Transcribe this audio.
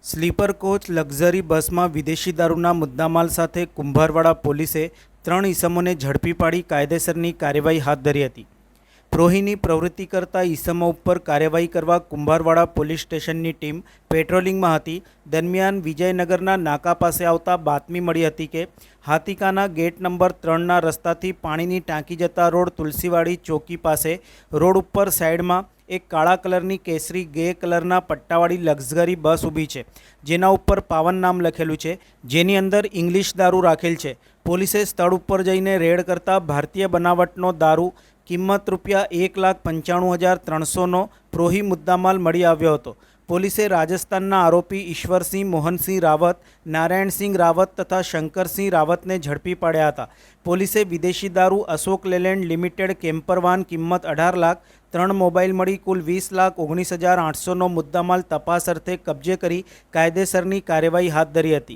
Sleeper coach luxury બસમાં વિદેશી દારૂના મુદ્દામાલ સાથે કુંભારવાડા પોલીસે 3 ઈસમોને ઝડપી પાડી કાયદેસરની કાર્યવાહી હાથ ધરી હતી। પ્રોહીની પ્રવૃત્તિ કરતા ઈસમો ઉપર કાર્યવાહી કરવા કુંભારવાડા પોલીસ સ્ટેશનની ટીમ પેટ્રોલિંગમાં હતી। દરમિયાન વિજયનગરના નાકા પાસે આવતા બાતમી મળી હતી કે હાથીકાના ગેટ નંબર 3ના રસ્તાથી પાણીની ટાંકી જતા રોડ તુલસીવાડી ચોકી પાસે રોડ ઉપર સાઈડમાં એક કાળા કલરની કેસરી ગ્રે કલરના પટ્ટાવાળી લક્ઝરી બસ ઊભી છે, જેના ઉપર પાવન નામ લખેલું છે, જેની અંદર ઇંગ્લિશ દારૂ રાખેલ છે। પોલીસે સ્થળ ઉપર જઈને રેડ કરતા ભારતીય બનાવટનો દારૂ કિંમત ₹1,95,300નો પ્રોહી મુદ્દામાલ મળી આવ્યો હતો। પોલીસે રાજસ્થાનના આરોપી ઈશ્વરસિંહ મોહનસિંહ રાવત, નારાયણસિંહ રાવત તથા શંકરસિંહ રાવતને ઝડપી પાડ્યા હતા। પોલીસે વિદેશી દારૂ Ashok Leyland limited camper van કિંમત 18 લાખ, 3 મોબાઈલ મળી કુલ 20,19,800નો મુદ્દામાલ તપાસ અર્થે કબજે કરી કાયદેસરની કાર્યવાહી હાથ ધરી હતી।